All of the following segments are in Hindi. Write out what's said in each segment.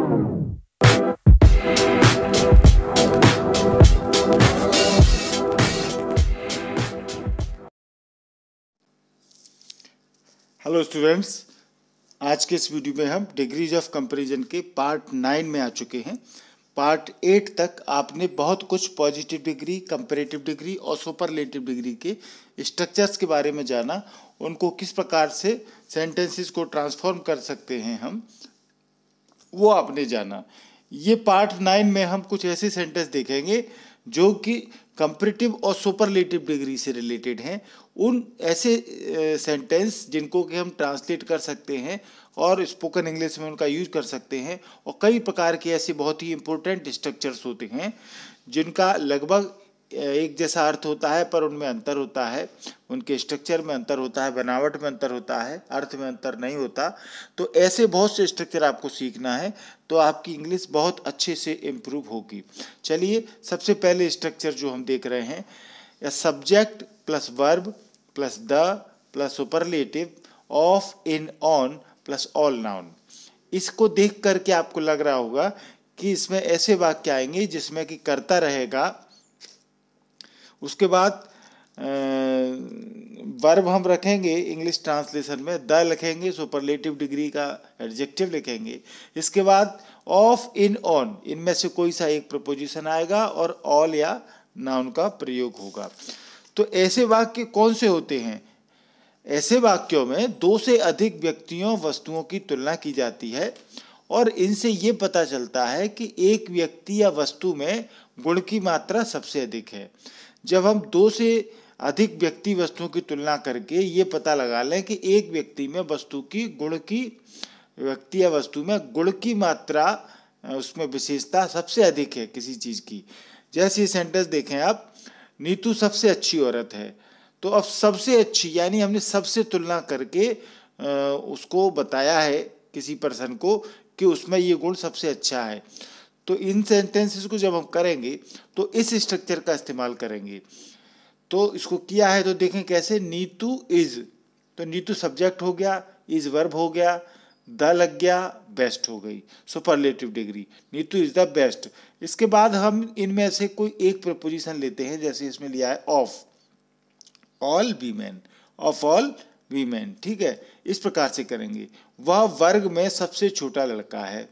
हेलो स्टूडेंट्स, आज के इस वीडियो में हम डिग्रीज ऑफ कंपैरिजन के पार्ट 9 में आ चुके हैं। पार्ट 8 तक आपने बहुत कुछ पॉजिटिव डिग्री, कंपैरेटिव डिग्री और सुपरलेटिव डिग्री के स्ट्रक्चर्स के बारे में जाना, उनको किस प्रकार से सेंटेंसेस को ट्रांसफॉर्म कर सकते हैं हम, वो आपने जाना। ये पार्ट 9 में हम कुछ ऐसे सेंटेंस देखेंगे जो कि कंपैरेटिव और सुपरलेटिव डिग्री से रिलेटेड हैं। उन ऐसे सेंटेंस जिनको कि हम ट्रांसलेट कर सकते हैं और स्पोकन इंग्लिश में उनका यूज कर सकते हैं। और कई प्रकार के ऐसे बहुत ही इंपॉर्टेंट स्ट्रक्चर्स होते हैं जिनका लगभग एक जैसा अर्थ होता है, पर उनमें अंतर होता है, उनके स्ट्रक्चर में अंतर होता है, बनावट में अंतर होता है, अर्थ में अंतर नहीं होता। तो ऐसे बहुत से स्ट्रक्चर आपको सीखना है तो आपकी इंग्लिश बहुत अच्छे से इम्प्रूव होगी। चलिए, सबसे पहले स्ट्रक्चर जो हम देख रहे हैं, या subject plus verb plus the plus superlative of, in, on plus all noun. इसको देख करके आपको लग रहा होगा कि इसमें ऐसे वाक्य आएंगे जिसमें कि कर्ता रहेगा, उसके बाद वर्ब हम रखेंगे इंग्लिश ट्रांसलेशन में, द लिखेंगे, सुपरलेटिव डिग्री का एडजेक्टिव लिखेंगे, इसके बाद ऑफ, इन, ऑन, इनमें से कोई सा एक प्रपोजिशन आएगा और ऑल या नाउन का प्रयोग होगा। तो ऐसे वाक्य कौन से होते हैं? ऐसे वाक्यों में दो से अधिक व्यक्तियों, वस्तुओं की तुलना की जाती है और इनसे ये पता चलता है कि एक व्यक्ति या वस्तु में गुण की मात्रा सबसे अधिक है। जब हम दो से अधिक व्यक्ति, वस्तुओं की तुलना करके ये पता लगा लें कि एक व्यक्ति में वस्तु की गुण की, व्यक्ति या वस्तु में गुण की मात्रा, उसमें विशेषता सबसे अधिक है किसी चीज़ की। जैसे ये सेंटेंस देखें आप, नीतू सबसे अच्छी औरत है। तो अब सबसे अच्छी यानी हमने सबसे तुलना करके उसको बताया है किसी पर्सन को कि उसमें ये गुण सबसे अच्छा है। तो इन सेंटेंसेस को जब हम करेंगे तो इस स्ट्रक्चर का इस्तेमाल करेंगे। तो इसको किया है तो देखें कैसे, नीतू इज, तो नीतू सब्जेक्ट हो गया, इज वर्ब हो गया, द लग गया, बेस्ट हो गई, superlative degree, Neetu is the best. इसके बाद हम इनमें से कोई एक प्रपोजिशन लेते हैं, जैसे इसमें लिया है of all women, of all women, ठीक है, इस प्रकार से करेंगे। वह वर्ग में सबसे छोटा लड़का है,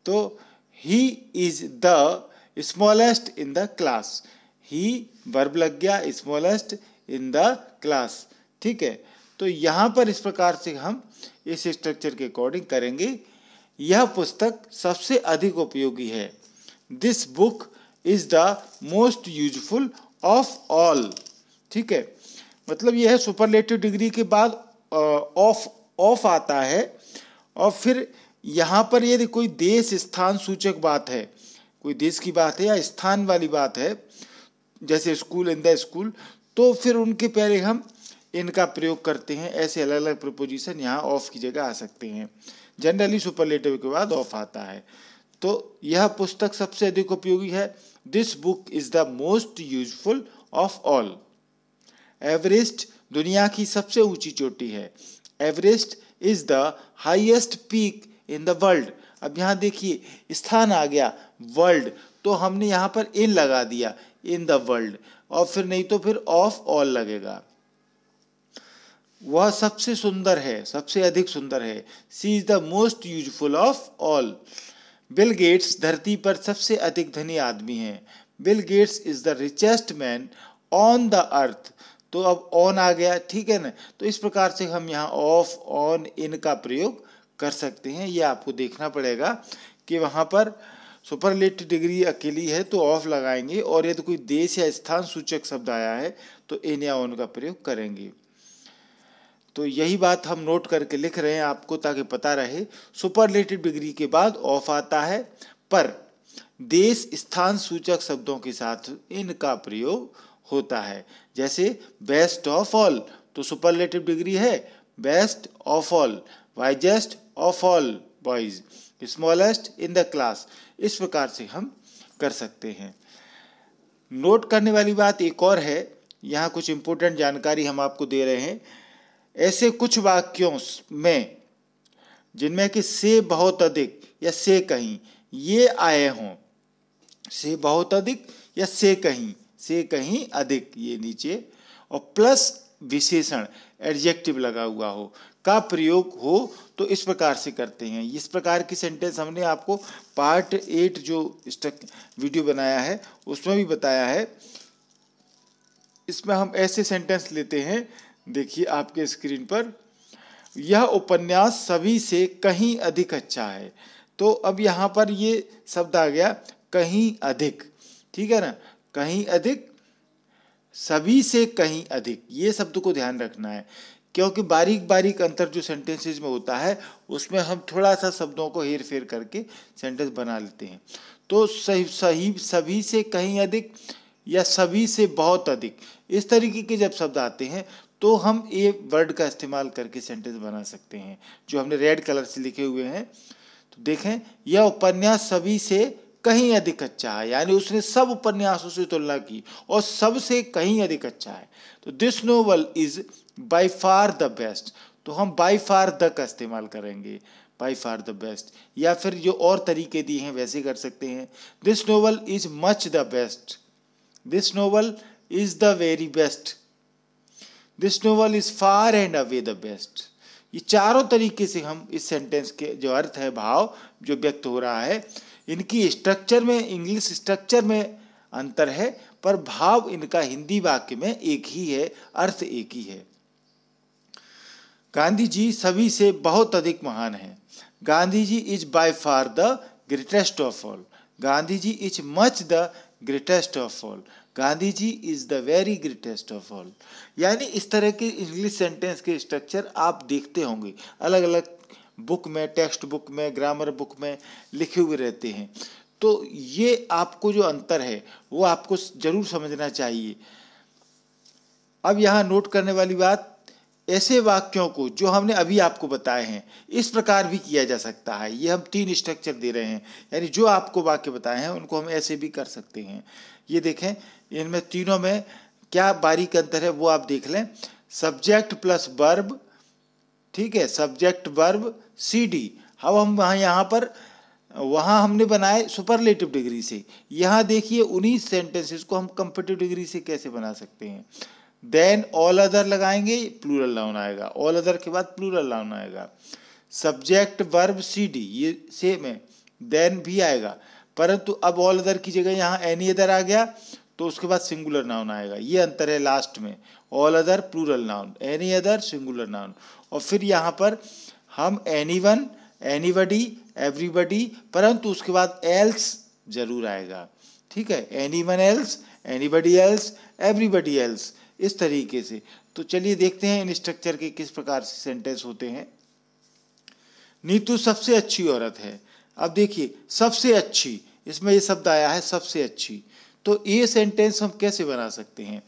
तो he is the smallest in the class, he verb लग गया, स्मॉलेस्ट इन द क्लास, ठीक है। तो यहाँ पर इस प्रकार से हम इस स्ट्रक्चर के अकॉर्डिंग करेंगे। यह पुस्तक सबसे अधिक उपयोगी है, this book is the most useful of all, ठीक है। मतलब यह है सुपरलेटिव डिग्री के बाद ऑफ आता है और फिर यहाँ पर यदि कोई देश स्थान सूचक बात है, कोई देश की बात है या स्थान वाली बात है, जैसे स्कूल, इन द स्कूल, तो फिर उनके पहले हम इनका प्रयोग करते हैं। ऐसे अलग अलग प्रपोजिशन यहाँ ऑफ की जगह आ सकते हैं। जनरली सुपरलेटिव के बाद ऑफ आता है। तो यह पुस्तक सबसे अधिक उपयोगी है, this book is the most useful of all. Everest दुनिया की सबसे ऊंची चोटी है, Everest is the highest peak in the world. अब यहाँ देखिए स्थान आ गया, वर्ल्ड, तो हमने यहाँ पर इन लगा दिया, इन द वर्ल्ड, और फिर नहीं तो फिर ऑफ ऑल लगेगा। वह सबसे सुंदर है, सबसे अधिक सुंदर है, C is the most useful of all. Bill Gates धरती पर सबसे अधिक धनी आदमी है, Bill Gates is the richest man on the earth. तो अब ऑन आ गया, ठीक है ना। तो इस प्रकार से हम यहाँ ऑफ, ऑन, इन का प्रयोग कर सकते हैं। ये आपको देखना पड़ेगा कि वहाँ पर सुपरलेटिव डिग्री अकेली है तो ऑफ लगाएंगे, और यदि कोई देश या स्थान सूचक शब्द आया है तो इन या ऑन का प्रयोग करेंगे। तो यही बात हम नोट करके लिख रहे हैं आपको, ताकि पता रहे। सुपरलेटिव डिग्री के बाद ऑफ आता है, पर देश स्थान सूचक शब्दों के साथ इनका प्रयोग होता है। जैसे बेस्ट ऑफ ऑल, तो सुपरलेटिव डिग्री है, best of all, wisest of all boys, smallest in the class. इस प्रकार से हम कर सकते हैं। नोट करने वाली बात एक और है, यहाँ कुछ इंपॉर्टेंट जानकारी हम आपको दे रहे हैं। ऐसे कुछ वाक्यों में जिनमें कि से बहुत अधिक या से कहीं ये आए हों, से बहुत अधिक या से कहीं अधिक ये नीचे, और प्लस विशेषण एडजेक्टिव लगा हुआ हो का प्रयोग हो तो इस प्रकार से करते हैं। इस प्रकार की सेंटेंस हमने आपको पार्ट 8 जो वीडियो बनाया है उसमें भी बताया है। इसमें हम ऐसे सेंटेंस लेते हैं, देखिए आपके स्क्रीन पर, यह उपन्यास सभी से कहीं अधिक अच्छा है। तो अब यहाँ पर ये शब्द आ गया कहीं अधिक, ठीक है ना, कहीं अधिक, सभी से कहीं अधिक, ये शब्द को ध्यान रखना है, क्योंकि बारीक बारीक अंतर जो सेंटेंसेज में होता है उसमें हम थोड़ा सा शब्दों को हेर फेर करके सेंटेंस बना लेते हैं। तो सही सभी से कहीं अधिक या सभी से बहुत अधिक, इस तरीके के जब शब्द आते हैं तो हम ये वर्ड का इस्तेमाल करके सेंटेंस बना सकते हैं जो हमने रेड कलर से लिखे हुए हैं। तो देखें, यह उपन्यास सभी से कहीं अधिक अच्छा है, यानी उसने सब उपन्यासों से तुलना की और सबसे कहीं अधिक अच्छा है। तो this novel is by far the best, तो हम बाय फार द का इस्तेमाल करेंगे, बाय फार द बेस्ट, या फिर जो और तरीके दिए हैं वैसे कर सकते हैं। This novel is much the best, this novel is the very best, this novel is far and away the best. ये चारों तरीके से हम इस सेंटेंस के जो अर्थ है, भाव जो व्यक्त हो रहा है, इनकी स्ट्रक्चर में, इंग्लिश स्ट्रक्चर में अंतर है, पर भाव इनका हिंदी वाक्य में एक ही है, अर्थ एक ही है। गांधी जी सभी से बहुत अधिक महान हैं। Gandhi ji is by far the greatest of all, Gandhi ji is much the greatest of all, Gandhi ji is the very greatest of all. यानी इस तरह के इंग्लिश सेंटेंस के स्ट्रक्चर आप देखते होंगे अलग अलग बुक में, टेक्स्ट बुक में, ग्रामर बुक में लिखे हुए रहते हैं। तो ये आपको जो अंतर है वो आपको जरूर समझना चाहिए। अब यहाँ नोट करने वाली बात, ऐसे वाक्यों को जो हमने अभी आपको बताए हैं इस प्रकार भी किया जा सकता है। ये हम 3 स्ट्रक्चर दे रहे हैं, यानी जो आपको वाक्य बताए हैं उनको हम ऐसे भी कर सकते हैं। ये देखें, इनमें तीनों में क्या बारीक अंतर है वो आप देख लें। सब्जेक्ट प्लस वर्ब, ठीक है, सब्जेक्ट वर्ब CD। अब हम वहाँ हमने बनाए सुपरलेटिव डिग्री से, यहाँ देखिए उन्हीं सेंटेंसेस को हम कंपेटिव डिग्री से कैसे बना सकते हैं। देन ऑल अदर लगाएंगे, प्लूरल नाउन आएगा, ऑल अदर के बाद प्लूरल नाउन आएगा। सब्जेक्ट वर्ब CD ये सेम है, देन भी आएगा, परंतु अब ऑल अदर की जगह यहाँ एनी अदर आ गया तो उसके बाद सिंगुलर नाउन आएगा। ये अंतर है लास्ट में, all other plural noun, any other singular noun. और फिर यहाँ पर हम एनीवन, एनीबडी, एवरीबडी, परंतु उसके बाद एल्स जरूर आएगा, ठीक है, anyone else, anybody else, everybody else, इस तरीके से। तो चलिए देखते हैं इन स्ट्रक्चर के किस प्रकार से सेंटेंस होते हैं। नीतू सबसे अच्छी औरत है। अब देखिए सबसे अच्छी, इसमें ये शब्द आया है सबसे अच्छी, तो ये सेंटेंस हम कैसे बना सकते हैं।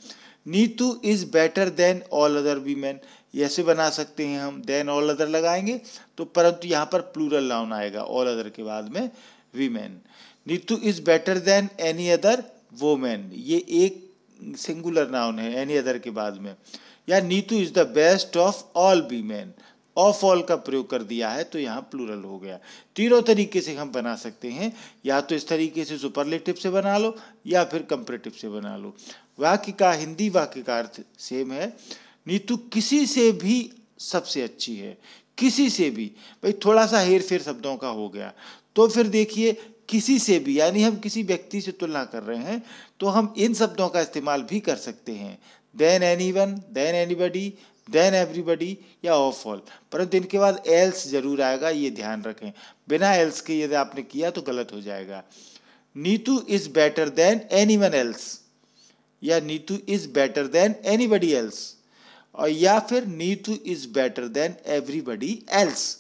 Neetu is better than all other women, ऐसे बना सकते हैं हम, देन ऑल अदर लगाएंगे तो, परंतु यहाँ पर प्लूरल नाउन आएगा ऑल अदर के बाद में women. Neetu is better than any other women, ये एक सिंगुलर नाउन है एनी अदर के बाद में। या Neetu is the best of all women, of all का प्रयोग कर दिया है तो यहाँ प्लूरल हो गया। तीनों तरीके से हम बना सकते हैं, या तो इस तरीके से सुपरलेटिव से बना लो या फिर कंपैरेटिव से बना लो। वाक्य का हिंदी वाक्य का अर्थ सेम है। नीतू किसी से भी सबसे अच्छी है, किसी से भी, भाई थोड़ा सा हेर फेर शब्दों का हो गया। तो फिर देखिए किसी से भी, यानी हम किसी व्यक्ति से तुलना कर रहे हैं तो हम इन शब्दों का इस्तेमाल भी कर सकते हैं, then anyone, then anybody, then everybody या ऑफ ऑल, परंतु इनके बाद एल्स जरूर आएगा, ये ध्यान रखें। बिना एल्स के यदि आपने किया तो गलत हो जाएगा। Neetu is better than anyone else, या Neetu is better than anybody else, और या फिर Neetu is better than everybody else,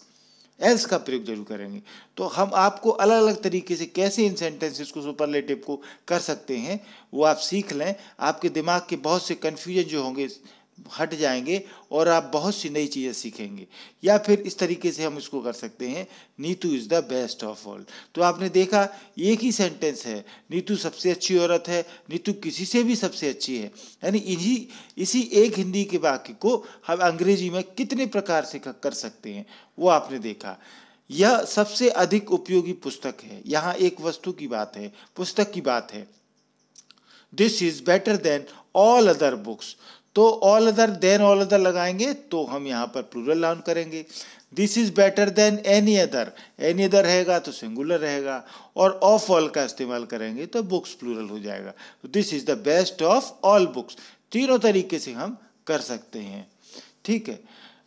else का प्रयोग जरूर करेंगे। तो हम आपको अलग अलग तरीके से कैसे इन सेंटेंसेस को, सुपरलेटिव को कर सकते हैं वो आप सीख लें। आपके दिमाग के बहुत से कन्फ्यूजन जो होंगे हट जाएंगे और आप बहुत सी नई चीज़ें सीखेंगे। या फिर इस तरीके से हम इसको कर सकते हैं, Neetu is the best of all. तो आपने देखा एक ही सेंटेंस है, नीतू सबसे अच्छी औरत है, नीतू किसी से भी सबसे अच्छी है, यानी इसी एक हिंदी के वाक्य को हम अंग्रेजी में कितने प्रकार से कर सकते हैं वो आपने देखा। यह सबसे अधिक उपयोगी पुस्तक है। यहाँ एक वस्तु की बात है, पुस्तक की बात है। This is better than all other books, तो all other than all other लगाएंगे तो हम यहाँ पर प्लूरल नाउन करेंगे। This is better than any other, any other रहेगा तो सिंगुलर रहेगा, और ऑफ ऑल का इस्तेमाल करेंगे तो बुक्स प्लूरल हो जाएगा। This is the best of all books, तीनों तरीके से हम कर सकते हैं। ठीक है,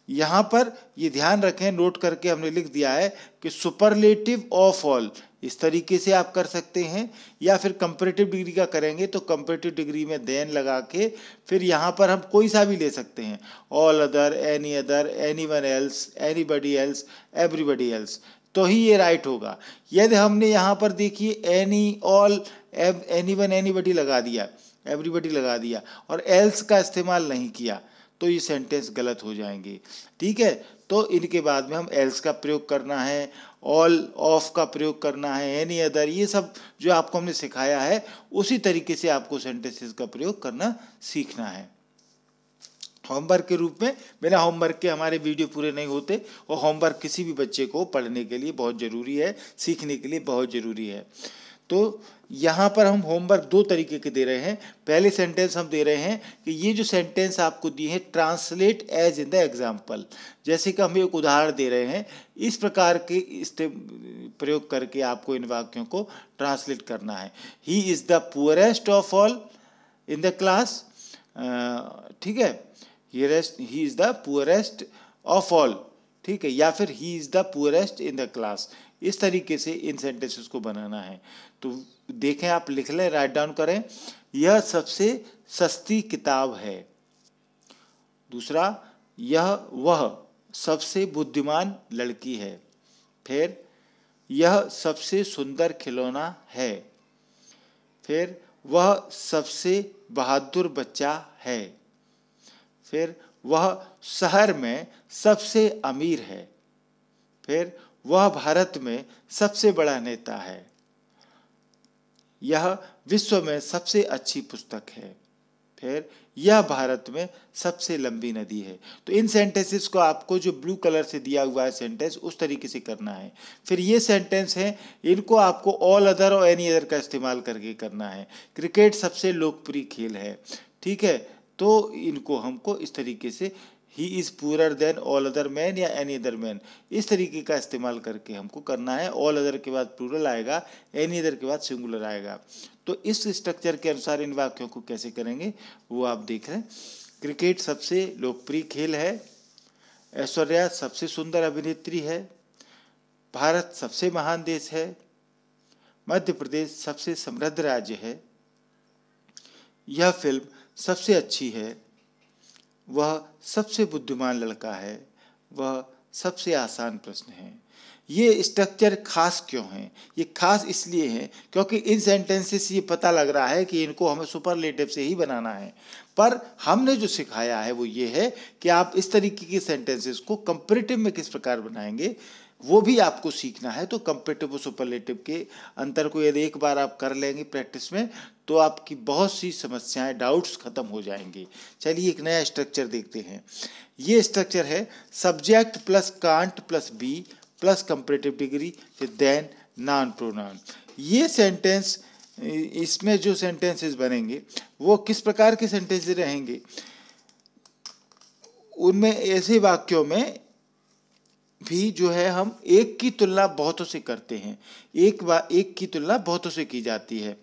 यहाँ पर ये ध्यान रखें, नोट करके हमने लिख दिया है कि सुपरलेटिव ऑफ ऑल, इस तरीके से आप कर सकते हैं, या फिर कंपैरेटिव डिग्री का करेंगे तो कंपैरेटिव डिग्री में देन लगा के फिर यहाँ पर हम कोई सा भी ले सकते हैं, all other, any one else, anybody else, everybody else, तो ही ये राइट होगा। यदि हमने यहाँ पर देखिए any, all, any one, anybody लगा दिया, एवरीबडी लगा दिया और एल्स का इस्तेमाल नहीं किया तो ये सेंटेंस गलत हो जाएंगे। ठीक है, तो इनके बाद में हम एल्स का प्रयोग करना है, ऑल, ऑफ का प्रयोग करना है, एनी अदर, ये सब जो आपको हमने सिखाया है उसी तरीके से आपको सेंटेंसेस का प्रयोग करना सीखना है। होमवर्क के रूप में, बिना होमवर्क के हमारे वीडियो पूरे नहीं होते, और होमवर्क किसी भी बच्चे को पढ़ने के लिए बहुत ज़रूरी है, सीखने के लिए बहुत ज़रूरी है। तो यहाँ पर हम होमवर्क दो तरीके के दे रहे हैं। पहले सेंटेंस हम दे रहे हैं कि ये जो सेंटेंस आपको दिए हैं translate as in the example, जैसे कि हम एक उदाहरण दे रहे हैं, इस प्रकार के प्रयोग करके आपको इन वाक्यों को ट्रांसलेट करना है। He is the poorest of all in the class, ठीक है, he is the poorest of all, ठीक है, या फिर he is the poorest in the class, इस तरीके से इन सेंटेंसेस को बनाना है। तो देखें, आप लिख लें, राइट डाउन करें, यह सबसे सस्ती किताब है। दूसरा, यह वह सबसे बुद्धिमान लड़की है। फिर, यह सबसे सुंदर खिलौना है। फिर, वह सबसे बहादुर बच्चा है। फिर, वह शहर में सबसे अमीर है। फिर, वह भारत में सबसे बड़ा नेता है। यह विश्व में सबसे अच्छी पुस्तक है। फिर, यह भारत में सबसे लंबी नदी है। तो इन सेंटेंसेस को आपको जो ब्लू कलर से दिया हुआ है सेंटेंस, उस तरीके से करना है। फिर ये सेंटेंस हैं, इनको आपको ऑल अदर और एनी अदर का इस्तेमाल करके करना है। क्रिकेट सबसे लोकप्रिय खेल है, ठीक है, तो इनको हमको इस तरीके से he is poorer than all other man या एनी अदर मैन, इस तरीके का इस्तेमाल करके हमको करना है। ऑल अदर के बाद प्लूरल आएगा, एनी अदर के बाद सिंगुलर आएगा। तो इस स्ट्रक्चर के अनुसार इन वाक्यों को कैसे करेंगे वो आप देख रहे हैं। क्रिकेट सबसे लोकप्रिय खेल है, ऐश्वर्या सबसे सुंदर अभिनेत्री है, भारत सबसे महान देश है, मध्य प्रदेश सबसे समृद्ध राज्य है, यह फिल्म सबसे अच्छी है, वह सबसे बुद्धिमान लड़का है, वह सबसे आसान प्रश्न है। ये स्ट्रक्चर खास क्यों हैं? ये खास इसलिए हैं क्योंकि इन सेंटेंसेस ये पता लग रहा है कि इनको हमें सुपरलेटिव से ही बनाना है, पर हमने जो सिखाया है वो ये है कि आप इस तरीके के सेंटेंसेस को कंपैरेटिव में किस प्रकार बनाएंगे वो भी आपको सीखना है। तो कंपैरेटिव और सुपरलेटिव के अंतर को यदि एक बार आप कर लेंगे प्रैक्टिस में तो आपकी बहुत सी समस्याएं, डाउट्स खत्म हो जाएंगे। चलिए एक नया स्ट्रक्चर देखते हैं। ये स्ट्रक्चर है subject plus can't plus be plus comparative degree फिर देन नॉन प्रोनाउन। ये सेंटेंस, इसमें जो सेंटेंसेस बनेंगे वो किस प्रकार के सेंटेंसेस रहेंगे? उनमें ऐसे वाक्यों में भी जो है हम एक की तुलना बहुतों से करते हैं, एक की तुलना बहुतों से की जाती है,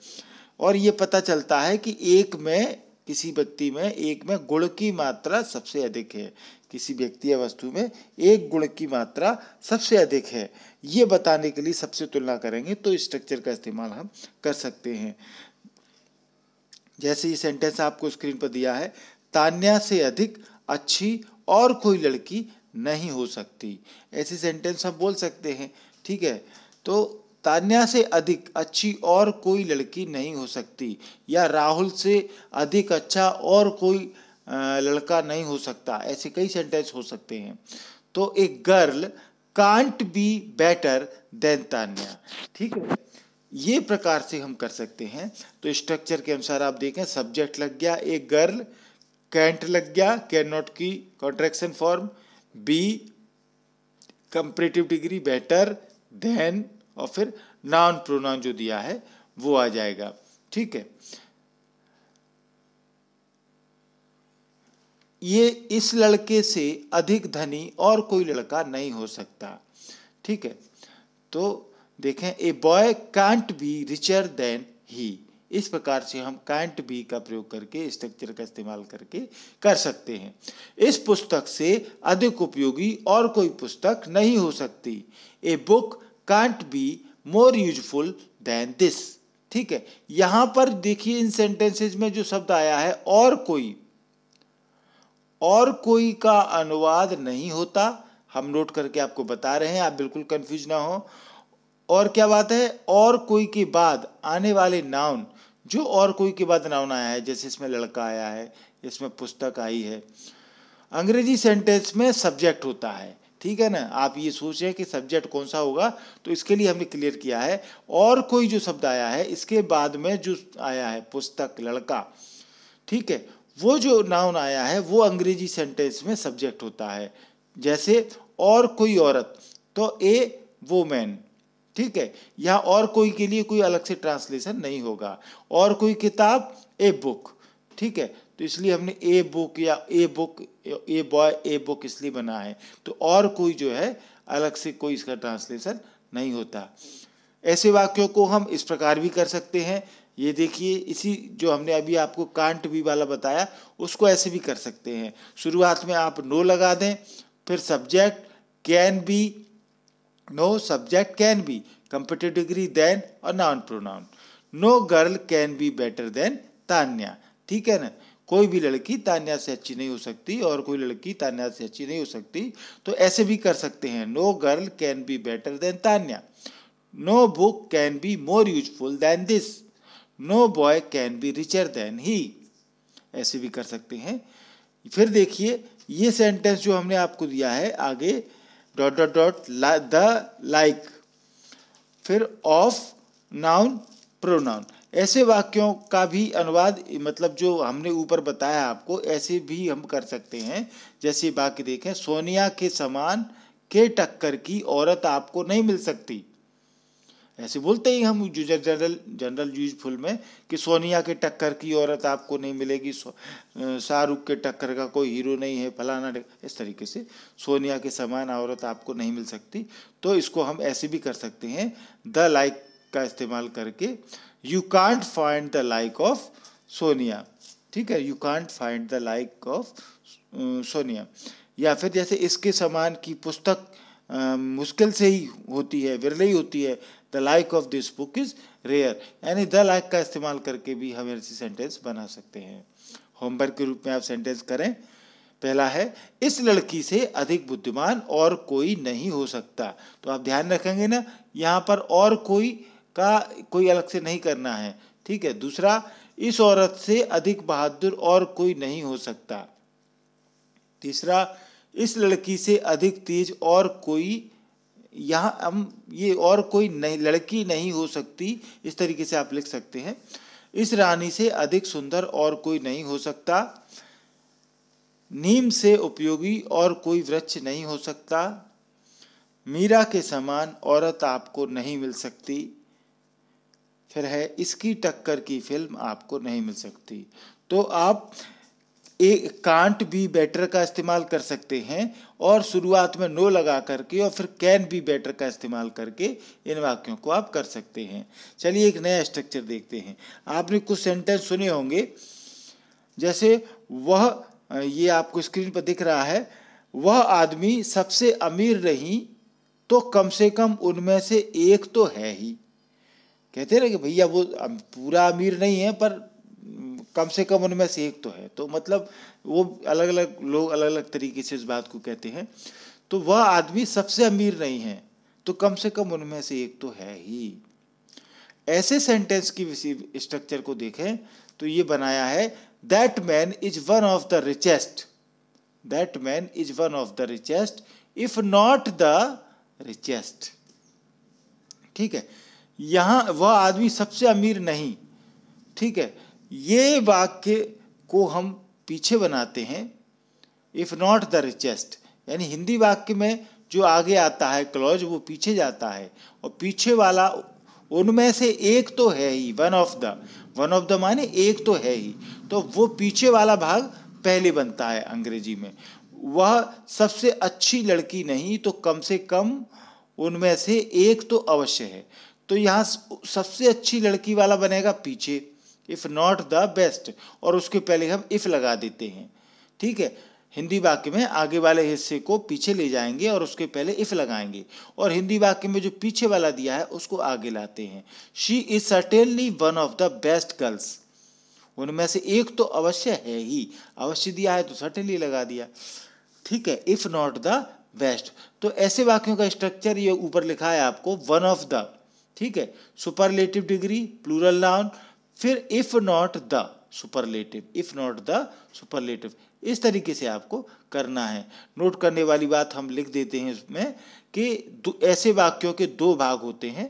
और ये पता चलता है कि एक में, किसी व्यक्ति में एक में गुण की मात्रा सबसे अधिक है, किसी व्यक्ति या वस्तु में एक गुण की मात्रा सबसे अधिक है, ये बताने के लिए सबसे तुलना करेंगे तो इस स्ट्रक्चर का इस्तेमाल हम कर सकते हैं। जैसे ये सेंटेंस आपको स्क्रीन पर दिया है, तान्या से अधिक अच्छी और कोई लड़की नहीं हो सकती, ऐसे सेंटेंस हम बोल सकते हैं, ठीक है। तो तान्या से अधिक अच्छी और कोई लड़की नहीं हो सकती, या राहुल से अधिक अच्छा और कोई लड़का नहीं हो सकता, ऐसे कई सेंटेंस हो सकते हैं। तो एक girl can't be better than Tanya, ठीक है, ये प्रकार से हम कर सकते हैं। तो स्ट्रक्चर के अनुसार आप देखें, सब्जेक्ट लग गया एक गर्ल, कैंट लग गया कैन नॉट की contraction form, be comparative degree better than और फिर नाउन प्रोनाउन जो दिया है वो आ जाएगा। ठीक है, ये इस लड़के से अधिक धनी और कोई लड़का नहीं हो सकता। ठीक है, तो देखें, a boy can't be richer than he, इस प्रकार से हम कांट बी का प्रयोग करके स्ट्रक्चर का इस्तेमाल करके कर सकते हैं। इस पुस्तक से अधिक उपयोगी और कोई पुस्तक नहीं हो सकती। A book can't be more useful than this. ठीक है, यहां पर देखिए इन सेंटेंसेज में जो शब्द आया है और कोई का अनुवाद नहीं होता, हम नोट करके आपको बता रहे हैं, आप बिल्कुल कंफ्यूज ना हो। और क्या बात है, और कोई के बाद आने वाले नाउन, जो और कोई के बाद नाउन आया है, जैसे इसमें लड़का आया है, इसमें पुस्तक आई है, अंग्रेजी सेंटेंस में सब्जेक्ट होता है। ठीक है ना, आप ये सोचें कि सब्जेक्ट कौन सा होगा, तो इसके लिए हमने क्लियर किया है और कोई जो शब्द आया है इसके बाद में जो आया है पुस्तक, लड़का, ठीक है, वो जो नाउन आया है वो अंग्रेजी सेंटेंस में सब्जेक्ट होता है। जैसे और कोई औरत, तो ए वुमेन। ठीक है, यहाँ और कोई के लिए कोई अलग से ट्रांसलेशन नहीं होगा। और कोई किताब, ए बुक। ठीक है, तो इसलिए हमने ए बुक या a book, a boy a book इसलिए बना है। तो और कोई जो है अलग से कोई इसका ट्रांसलेशन नहीं होता। ऐसे वाक्यों को हम इस प्रकार भी कर सकते हैं। ये देखिए, इसी जो हमने अभी आपको कांट बी वाला बताया उसको ऐसे भी कर सकते हैं। शुरुआत में आप नो लगा दें, फिर subject can be, no subject can be, comparative degree than और noun pronoun. No girl can be better than Tanya. ठीक है ना, कोई भी लड़की तान्या से अच्छी नहीं हो सकती और कोई लड़की तान्या से अच्छी नहीं हो सकती। तो ऐसे भी कर सकते हैं, no girl can be better than Tanya, no book can be more useful than this, no boy can be richer than he. ऐसे भी कर सकते हैं। फिर देखिए ये सेंटेंस जो हमने आपको दिया है आगे, dot dot dot the like, फिर ऑफ नाउन प्रोनाउन। ऐसे वाक्यों का भी अनुवाद, मतलब जो हमने ऊपर बताया आपको, ऐसे भी हम कर सकते हैं। जैसे वाक्य देखें, सोनिया के समान के टक्कर की औरत आपको नहीं मिल सकती। ऐसे बोलते ही हम जनरल यूजफुल में कि सोनिया के टक्कर की औरत आपको नहीं मिलेगी, शाहरुख के टक्कर का कोई हीरो नहीं है, फलाना, इस तरीके से सोनिया के समान औरत आपको नहीं मिल सकती। तो इसको हम ऐसे भी कर सकते हैं, द लाइक का इस्तेमाल करके, you can't find the like of Sonia. ठीक है, you can't find the like of Sonia. या फिर जैसे इसके समान की पुस्तक मुश्किल से ही होती है, विरले ही होती है, the like of this book is rare. यानी द लाइक का इस्तेमाल करके भी हम ऐसी सेंटेंस बना सकते हैं। होमवर्क के रूप में आप सेंटेंस करें। पहला है, इस लड़की से अधिक बुद्धिमान और कोई नहीं हो सकता। तो आप ध्यान रखेंगे ना, यहाँ पर और कोई का कोई अलग से नहीं करना है। ठीक है, दूसरा, इस औरत से अधिक बहादुर और कोई नहीं हो सकता। तीसरा, इस लड़की से अधिक तेज और कोई, यहाँ हम ये और कोई नहीं, लड़की नहीं हो सकती, इस तरीके से आप लिख सकते हैं। इस रानी से अधिक सुंदर और कोई नहीं हो सकता। नीम से उपयोगी और कोई वृक्ष नहीं हो सकता। मीरा के समान औरत आपको नहीं मिल सकती। फिर है, इसकी टक्कर की फिल्म आपको नहीं मिल सकती। तो आप एक कांट बी बेटर का इस्तेमाल कर सकते हैं और शुरुआत में नो लगा करके और फिर कैन बी बेटर का इस्तेमाल करके इन वाक्यों को आप कर सकते हैं। चलिए एक नया स्ट्रक्चर देखते हैं। आपने कुछ सेंटेंस सुने होंगे, जैसे वह, ये आपको स्क्रीन पर दिख रहा है, वह आदमी सबसे अमीर नहीं तो कम से कम उनमें से एक तो है ही। कहते हैं ना कि भैया वो पूरा अमीर नहीं है पर कम से कम उनमें से एक तो है। तो मतलब वो अलग अलग लोग अलग अलग तरीके से इस बात को कहते हैं। तो वह आदमी सबसे अमीर नहीं है तो कम से कम उनमें से एक तो है ही। ऐसे सेंटेंस की स्ट्रक्चर को देखें तो ये बनाया है, that man is one of the richest, that man is one of the richest if not the richest. ठीक है, यहाँ वह आदमी सबसे अमीर नहीं। ठीक है, ये वाक्य को हम पीछे बनाते हैं, इफ नॉट द रिचेस्ट, यानी हिंदी वाक्य में जो आगे आता है क्लॉज वो पीछे जाता है, और पीछे वाला उनमें से एक तो है ही, वन ऑफ द माने एक तो है ही, तो वो पीछे वाला भाग पहले बनता है अंग्रेजी में। वह सबसे अच्छी लड़की नहीं तो कम से कम उनमें से एक तो अवश्य है। तो यहाँ सबसे अच्छी लड़की वाला बनेगा पीछे, इफ नॉट द बेस्ट, और उसके पहले हम इफ लगा देते हैं। ठीक है, हिंदी वाक्य में आगे वाले हिस्से को पीछे ले जाएंगे और उसके पहले इफ लगाएंगे, और हिंदी वाक्य में जो पीछे वाला दिया है उसको आगे लाते हैं। She is certainly one of the best girls, उनमें से एक तो अवश्य है ही, अवश्य दिया है तो सर्टेनली लगा दिया। ठीक है, इफ नॉट द बेस्ट। तो ऐसे वाक्यों का स्ट्रक्चर ये ऊपर लिखा है आपको, वन ऑफ द, ठीक है, सुपरलेटिव डिग्री, प्लूरल नाउन, फिर if not the superlative, if not the superlative. इस तरीके से आपको करना है। नोट करने वाली बात हम लिख देते हैं इसमें कि ऐसे वाक्यों के दो भाग होते हैं।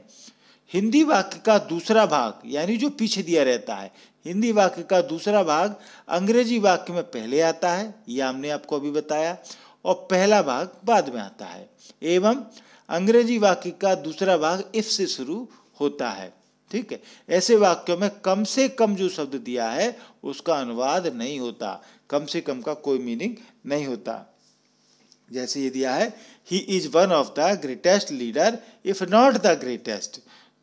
हिंदी वाक्य का दूसरा भाग, यानी जो पीछे दिया रहता है, हिंदी वाक्य का दूसरा भाग अंग्रेजी वाक्य में पहले आता है, यह हमने आपको अभी बताया, और पहला भाग बाद में आता है। एवं अंग्रेजी वाक्य का दूसरा भाग इफ से शुरू होता है। ठीक है, ऐसे वाक्यों में कम से कम जो शब्द दिया है उसका अनुवाद नहीं होता, कम से कम का कोई मीनिंग नहीं होता। जैसे ये दिया है, he is one of the greatest leader if not the greatest,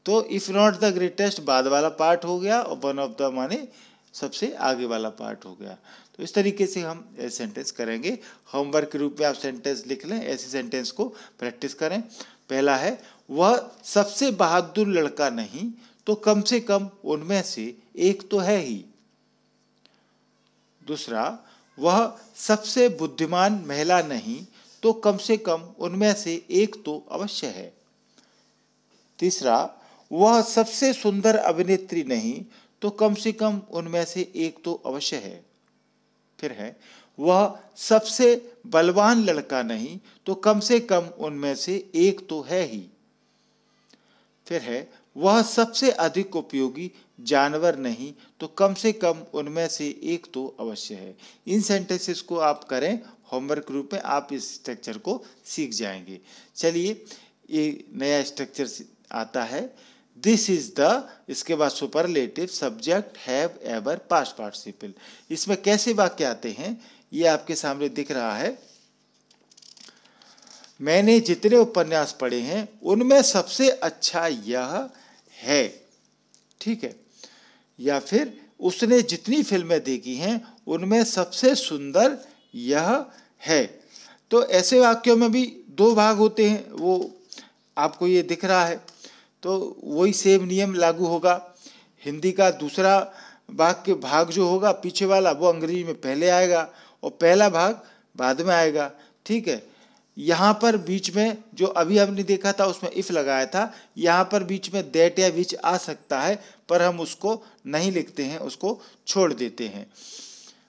तो इफ नॉट द ग्रेटेस्ट बाद वाला पार्ट हो गया, और वन ऑफ द माने सबसे आगे वाला पार्ट हो गया। तो इस तरीके से हम ऐसे सेंटेंस करेंगे। होमवर्क के रूप में आप सेंटेंस लिख लें, ऐसे सेंटेंस को प्रैक्टिस करें। पहला है, वह सबसे बहादुर लड़का नहीं तो कम से कम उनमें से एक तो है ही। दूसरा, वह सबसे बुद्धिमान महिला नहीं तो कम से कम उनमें से एक तो अवश्य है। तीसरा, वह सबसे सुंदर अभिनेत्री नहीं तो कम से कम उनमें से एक तो अवश्य है। फिर है, वह सबसे बलवान लड़का नहीं तो कम से कम उनमें से एक तो है ही। फिर है, वह सबसे अधिक उपयोगी जानवर नहीं तो कम से कम उनमें से एक तो अवश्य है। इन सेंटेंसेस को आप करें, होमवर्क रूप में आप इस स्ट्रक्चर को सीख जाएंगे। चलिए, ये नया स्ट्रक्चर आता है, दिस इज द, इसके बाद superlative, subject, have, ever, past participle. इसमें कैसे वाक्य आते हैं ये आपके सामने दिख रहा है। मैंने जितने उपन्यास पढ़े हैं उनमें सबसे अच्छा यह है। ठीक है, या फिर उसने जितनी फिल्में देखी हैं उनमें सबसे सुंदर यह है। तो ऐसे वाक्यों में भी दो भाग होते हैं, वो आपको ये दिख रहा है, तो वही सेम नियम लागू होगा। हिंदी का दूसरा वाक्य भाग जो होगा पीछे वाला, वो अंग्रेजी में पहले आएगा और पहला भाग बाद में आएगा। ठीक है, यहाँ पर बीच में जो अभी हमने देखा था उसमें इफ लगाया था, यहाँ पर बीच में दैट या विच आ सकता है, पर हम उसको नहीं लिखते हैं, उसको छोड़ देते हैं।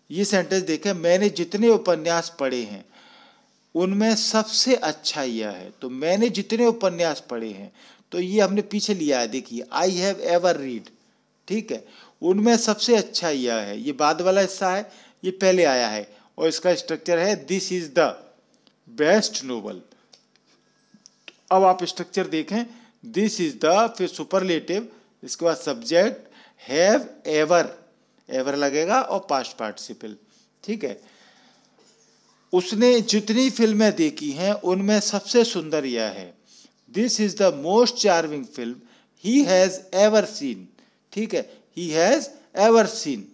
ये सेंटेंस देखें, मैंने जितने उपन्यास पढ़े हैं उनमें सबसे अच्छा यह है। तो मैंने जितने उपन्यास पढ़े हैं, तो ये हमने पीछे लिया है, देखिए, आई हैव एवर रीड। ठीक है, उनमें सबसे अच्छा यह है, ये बाद वाला हिस्सा है, ये पहले आया है, और इसका स्ट्रक्चर है this is the best novel. अब आप स्ट्रक्चर देखें, दिस इज द, फिर सुपरलेटिव, इसके बाद सब्जेक्ट, हैव, एवर, एवर लगेगा, और पास्ट पार्टिसिपल। ठीक है, उसने जितनी फिल्में देखी हैं उनमें सबसे सुंदर यह है, this is the most charming film he has ever seen. ठीक है, ही हैज एवर सीन।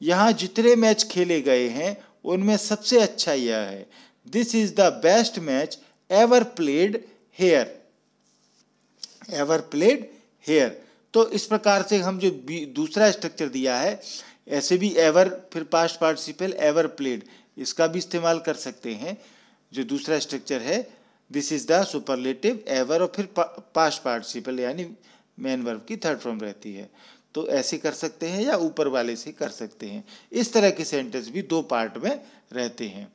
यहाँ जितने मैच खेले गए हैं उनमें सबसे अच्छा यह है, this is the best match ever played here, ever played here. तो इस प्रकार से हम जो दूसरा स्ट्रक्चर दिया है, ऐसे भी एवर, फिर पास्ट पार्टिसिपल, एवर प्लेड, इसका भी इस्तेमाल कर सकते हैं। जो दूसरा स्ट्रक्चर है, this is the superlative, ever, और फिर पास्ट पार्टिसिपल यानी मेन वर्ब की थर्ड फॉर्म रहती है। तो ऐसे कर सकते हैं या ऊपर वाले से कर सकते हैं। इस तरह के सेंटेंस भी दो पार्ट में रहते हैं।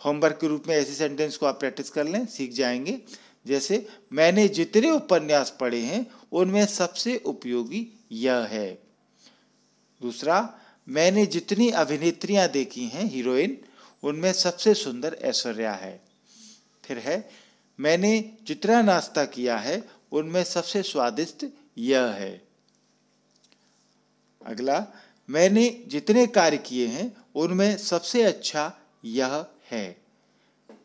होमवर्क के रूप में ऐसे सेंटेंस को आप प्रैक्टिस कर लें, सीख जाएंगे। जैसे, मैंने जितने उपन्यास पढ़े हैं उनमें सबसे उपयोगी यह है। दूसरा, मैंने जितनी अभिनेत्रियां देखी हैं, हीरोइन, उनमें सबसे सुंदर ऐश्वर्या है। फिर है मैंने जितना नाश्ता किया है उनमें सबसे स्वादिष्ट यह है। अगला, मैंने जितने कार्य किए हैं उनमें सबसे अच्छा यह है।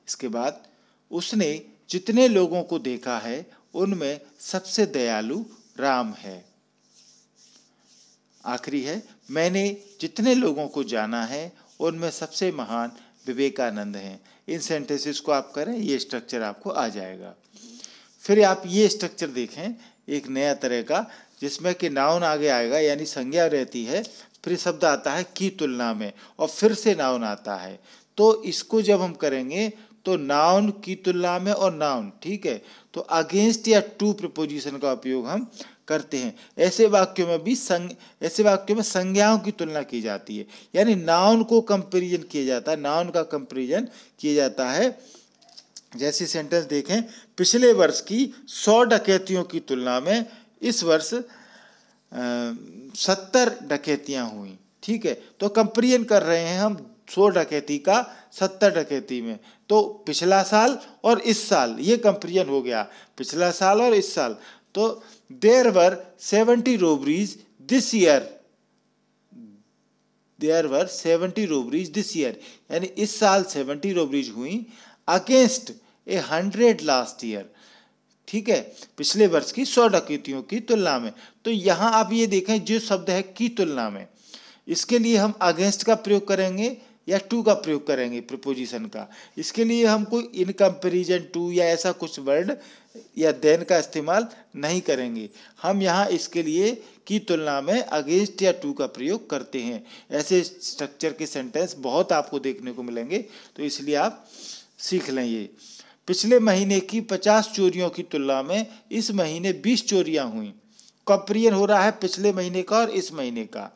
इसके बाद, उसने जितने लोगों को देखा है उनमें सबसे दयालु राम है। आखिरी है, मैंने जितने लोगों को जाना है उनमें सबसे महान विवेकानंद हैं। इन सेंटेंसेस को आप करें, ये स्ट्रक्चर आपको आ जाएगा। फिर आप ये स्ट्रक्चर देखें एक नया तरह का, जिसमें कि नाउन आगे आएगा यानी संज्ञा रहती है, फिर शब्द आता है की तुलना में और फिर से नाउन आता है। तो इसको जब हम करेंगे तो नाउन की तुलना में और नाउन, ठीक है, तो अगेंस्ट या टू प्रीपोजिशन का उपयोग हम करते हैं। ऐसे वाक्यों में भी ऐसे वाक्यों में संज्ञाओं की तुलना की जाती है, यानी नाउन को कंपैरिजन किया जाता है, नाउन का कंपैरिजन किया जाता है। जैसे सेंटेंस देखें, पिछले वर्ष की 100 डकैतियों की तुलना में इस वर्ष 70 डकैतियां हुई। ठीक है, तो कंपैरिजन कर रहे हैं हम 100 डकैती का 70 डकैती में, तो पिछला साल और इस साल ये कंपैरिजन हो गया, पिछला साल और इस साल। तो there were 70 robberies this year, there were 70 robberies this year, यानी इस साल 70 रोबरीज हुई अगेंस्ट 100 लास्ट ईयर। ठीक है, पिछले वर्ष की 100 डकैतियों की तुलना में। तो यहां आप ये देखें, जो शब्द है की तुलना में, इसके लिए हम अगेंस्ट का प्रयोग करेंगे या टू का प्रयोग करेंगे प्रीपोजिशन का। इसके लिए हम कोई इन कंपैरिजन टू या ऐसा कुछ वर्ड या देन का इस्तेमाल नहीं करेंगे। हम यहाँ इसके लिए की तुलना में अगेंस्ट या टू का प्रयोग करते हैं। ऐसे स्ट्रक्चर के सेंटेंस बहुत आपको देखने को मिलेंगे, तो इसलिए आप सीख लें। ये पिछले महीने की 50 चोरियों की तुलना में इस महीने 20 चोरियां हुई। कंपैरिजन हो रहा है पिछले महीने का और इस महीने का।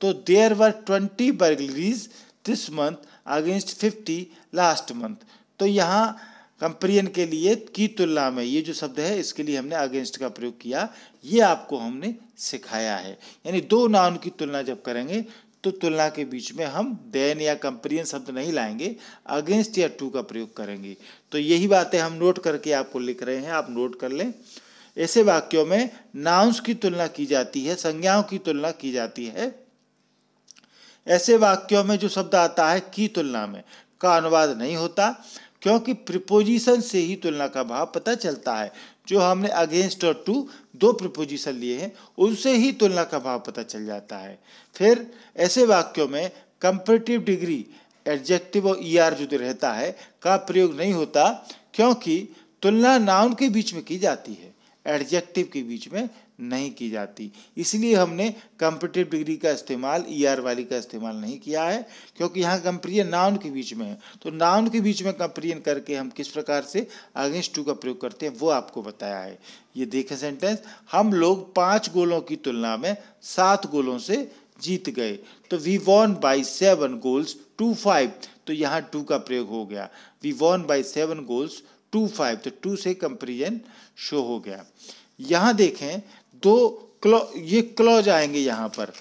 तो there were 20 burglaries this month against 50 last month. तो यहाँ कंपैरिजन के लिए की तुलना में ये जो शब्द है, इसके लिए हमने अगेंस्ट का प्रयोग किया। ये आपको हमने सिखाया है। यानी दो नाउन की तुलना जब करेंगे तो तुलना के बीच में हम देन या कंपैरिजन शब्द नहीं लाएंगे, अगेंस्ट या टू का प्रयोग करेंगे। तो यही बातें हम नोट करके आपको लिख रहे हैं, आप नोट कर लें। ऐसे वाक्यों में नाउन्स की तुलना की जाती है, संज्ञाओं की तुलना की जाती है। ऐसे वाक्यों में जो शब्द आता है की तुलना में का अनुवाद नहीं होता, क्योंकि प्रीपोजिशन से ही तुलना का भाव पता चलता है। जो हमने अगेंस्ट और टू दो प्रीपोजिशन लिए हैं, उनसे ही तुलना का भाव पता चल जाता है। फिर ऐसे वाक्यों में कंपैरेटिव डिग्री, एडजेक्टिव और ईआर जो रहता है का प्रयोग नहीं होता, क्योंकि तुलना नाउन के बीच में की जाती है, एडजेक्टिव के बीच में नहीं की जाती। इसलिए हमने कंपैरेटिव डिग्री का इस्तेमाल ईआर वाली का इस्तेमाल नहीं किया है, क्योंकि यहाँ कंपैरिजन नाउन के बीच में है। तो नाउन के बीच में कंपैरिजन करके हम किस प्रकार से अगेंस्ट टू का प्रयोग करते हैं वो आपको बताया है। ये देखें सेंटेंस, हम लोग 5 गोलों की तुलना में 7 गोलों से जीत गए। तो we won by 7 goals to 5, तो यहाँ टू का प्रयोग हो गया। We won by 7 goals to 5, तो टू से कंपैरिजन शो हो गया। यहाँ देखें ये क्लॉज आएंगे यहाँ पर,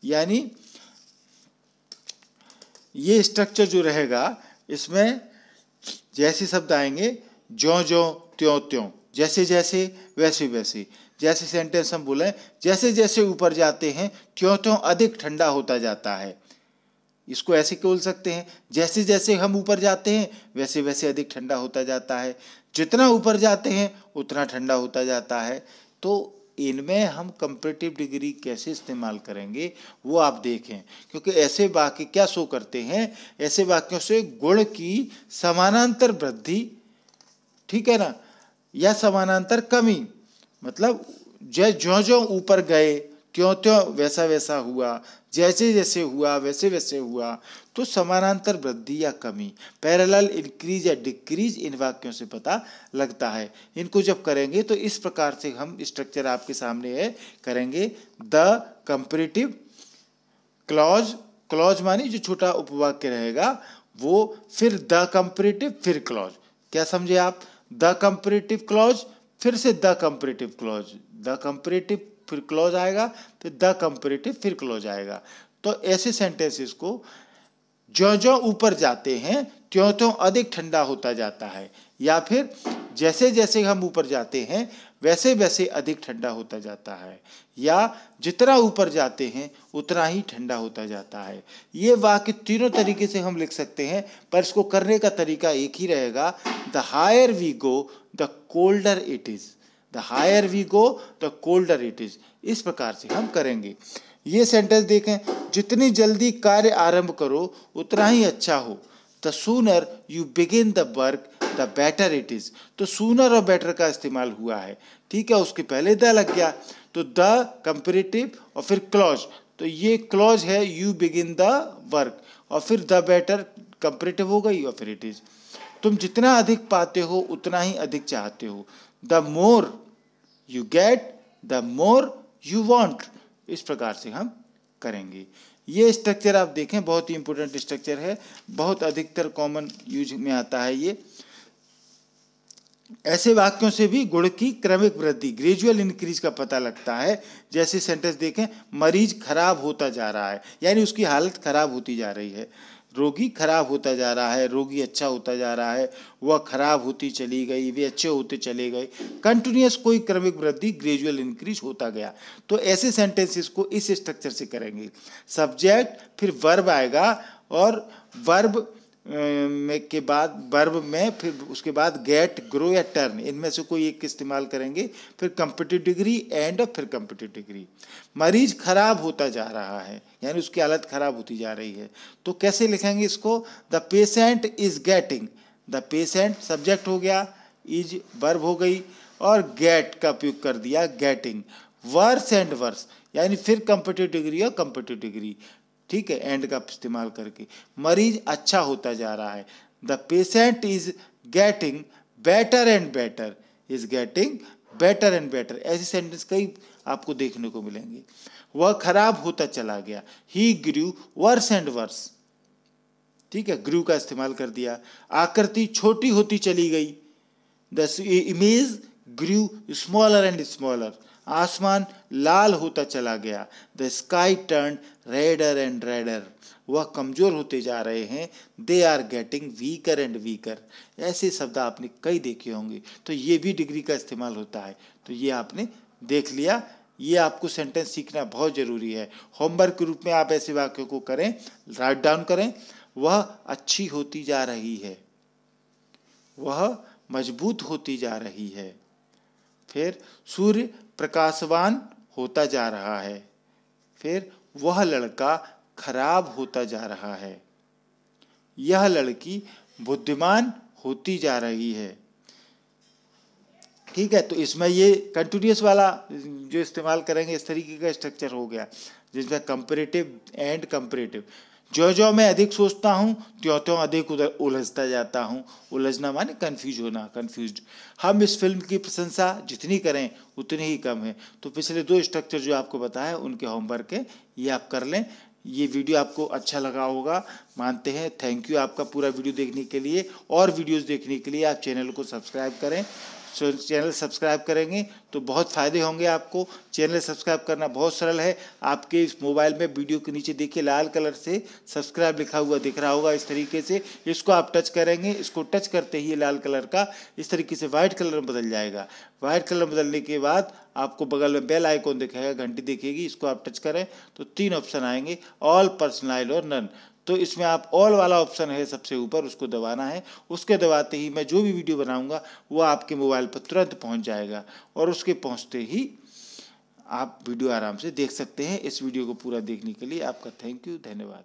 यानी ये स्ट्रक्चर जो रहेगा इसमें जैसे शब्द आएंगे ज्यों ज्यों त्यों त्यों, जैसे जैसे वैसे वैसे। जैसे सेंटेंस हम बोले, जैसे जैसे ऊपर जाते हैं त्यों त्यों अधिक ठंडा होता जाता है। इसको ऐसे बोल सकते हैं, जैसे जैसे हम ऊपर जाते हैं वैसे वैसे अधिक ठंडा होता जाता है। जितना ऊपर जाते हैं उतना ठंडा होता जाता है। तो इनमें हम कंपैरेटिव डिग्री कैसे इस्तेमाल करेंगे वो आप देखें, क्योंकि ऐसे वाक्य क्या शो करते हैं, ऐसे वाक्यों से गुण की समानांतर वृद्धि, ठीक है ना, या समानांतर कमी। मतलब ज्यों ज्यों ऊपर गए त्यों त्यों वैसा वैसा हुआ, जैसे जैसे हुआ वैसे वैसे हुआ। तो समानांतर वृद्धि या कमी, पैरेलल इंक्रीज या डिक्रीज, इन वाक्यों से पता लगता है। इनको जब करेंगे तो इस प्रकार से हम स्ट्रक्चर आपके सामने है करेंगे। द कंपैरेटिव क्लॉज, क्लॉज मानी जो छोटा उपवाक्य रहेगा वो, फिर द कंपैरेटिव, फिर क्लॉज। क्या समझे आप? द कंपैरेटिव क्लॉज, फिर से the comparative clause, the comparative फिर क्लॉज आएगा, फिर द कंपैरेटिव फिर क्लॉज आएगा। तो ऐसे सेंटेंसेस को ज्यों ज्यों ऊपर जाते हैं त्यों त्यों अधिक ठंडा होता जाता है, या फिर जैसे जैसे हम ऊपर जाते हैं वैसे वैसे अधिक ठंडा होता जाता है, या जितना ऊपर जाते हैं उतना ही ठंडा होता जाता है। ये वाक्य तीनों तरीके से हम लिख सकते हैं, पर इसको करने का तरीका एक ही रहेगा, the higher we go the colder it is, the higher we go the colder it is. इस प्रकार से हम करेंगे। ये सेंटेंस देखें, जितनी जल्दी कार्य आरंभ करो उतना ही अच्छा हो। The sooner you begin the work the better it is. तो सूनर और बेटर का इस्तेमाल हुआ है, ठीक है, उसके पहले द लग गया, तो द कंपेरेटिव और फिर क्लॉज, तो ये क्लॉज है यू बिगिन द वर्क, और फिर द बेटर कंपेरेटिव हो गई, और फिर इट इज। तुम जितना अधिक पाते हो उतना ही अधिक चाहते हो। The more you get the more you want. इस प्रकार से हम करेंगे। ये स्ट्रक्चर आप देखें, बहुत ही इंपॉर्टेंट स्ट्रक्चर है, बहुत अधिकतर कॉमन यूज में आता है ये। ऐसे वाक्यों से भी गुण की क्रमिक वृद्धि, ग्रेजुअल इंक्रीज का पता लगता है। जैसे सेंटेंस देखें, मरीज खराब होता जा रहा है, यानी उसकी हालत खराब होती जा रही है। रोगी खराब होता जा रहा है, रोगी अच्छा होता जा रहा है, वह खराब होती चली गई, वे अच्छे होते चले गए। कंटिन्यूअस कोई क्रमिक वृद्धि, ग्रेजुअल इंक्रीज होता गया। तो ऐसे सेंटेंसेस को इस स्ट्रक्चर से करेंगे। सब्जेक्ट, फिर वर्ब आएगा, और वर्ब में के बाद वर्ब में फिर उसके बाद गेट, ग्रो या टर्न, इनमें से कोई एक इस्तेमाल करेंगे। फिर कंपेटिटिव डिग्री एंड फिर कंपेटिटिव डिग्री। मरीज खराब होता जा रहा है, यानी उसकी हालत खराब होती जा रही है, तो कैसे लिखेंगे इसको? The patient is getting, the patient subject हो गया, इज वर्ब हो गई, और गेट का उपयोग कर दिया गेटिंग। वर्स एंड वर्स, यानी फिर कंपेटिटिव डिग्री और कंपेटिटिव डिग्री, ठीक है, एंड का इस्तेमाल करके। मरीज अच्छा होता जा रहा है, the patient is getting better and better, is getting better and better. ऐसे सेंटेंस कई आपको देखने को मिलेंगे। वह खराब होता चला गया, ही ग्रू वर्स एंड वर्स, ठीक है, ग्रू का इस्तेमाल कर दिया। आकृति छोटी होती चली गई, the image grew smaller and smaller, आसमान लाल होता चला गया, the sky turn redder and redder, वह कमजोर होते जा रहे हैं, they are getting weaker and weaker. ऐसे शब्द आपने कई देखे होंगे, तो ये भी डिग्री का इस्तेमाल होता है। तो ये आपने देख लिया। ये आपको सेंटेंस सीखना बहुत जरूरी है। होमवर्क के रूप में आप ऐसे वाक्यों को करें, राइट डाउन करें। वह अच्छी होती जा रही है, वह मजबूत होती जा रही है। फिर सूर्य प्रकाशवान होता जा रहा है। फिर वह लड़का खराब होता जा रहा है, यह लड़की बुद्धिमान होती जा रही है, ठीक है। तो इसमें ये कंटिन्यूअस वाला जो इस्तेमाल करेंगे, इस तरीके का स्ट्रक्चर हो गया, जिसमें कंपेरेटिव एंड कंपेरेटिव। जो जो मैं अधिक सोचता हूँ त्यों त्यों अधिक उधर उलझता जाता हूँ। उलझना माने कंफ्यूज होना, कंफ्यूज्ड। हम इस फिल्म की प्रशंसा जितनी करें उतनी ही कम है। तो पिछले दो स्ट्रक्चर जो आपको बताया उनके होमवर्क है, ये आप कर लें। ये वीडियो आपको अच्छा लगा होगा, मानते हैं। थैंक यू आपका पूरा वीडियो देखने के लिए। और वीडियोस देखने के लिए आप चैनल को सब्सक्राइब करें। चैनल सब्सक्राइब करेंगे तो बहुत फ़ायदे होंगे आपको। चैनल सब्सक्राइब करना बहुत सरल है। आपके इस मोबाइल में वीडियो के नीचे देखिए लाल कलर से सब्सक्राइब लिखा हुआ दिख रहा होगा, इस तरीके से इसको आप टच करेंगे। इसको टच करते ही लाल कलर का इस तरीके से वाइट कलर में बदल जाएगा। वाइट कलर बदलने के बाद आपको बगल में बेल आइकॉन दिखेगा, घंटी दिखेगी, इसको आप टच करें तो 3 ऑप्शन आएंगे, ऑल, पर्सनलाइज और नन। तो इसमें आप ऑल वाला ऑप्शन है सबसे ऊपर, उसको दबाना है। उसके दबाते ही मैं जो भी वीडियो बनाऊंगा वो आपके मोबाइल पर तुरंत पहुंच जाएगा, और उसके पहुंचते ही आप वीडियो आराम से देख सकते हैं। इस वीडियो को पूरा देखने के लिए आपका थैंक यू, धन्यवाद।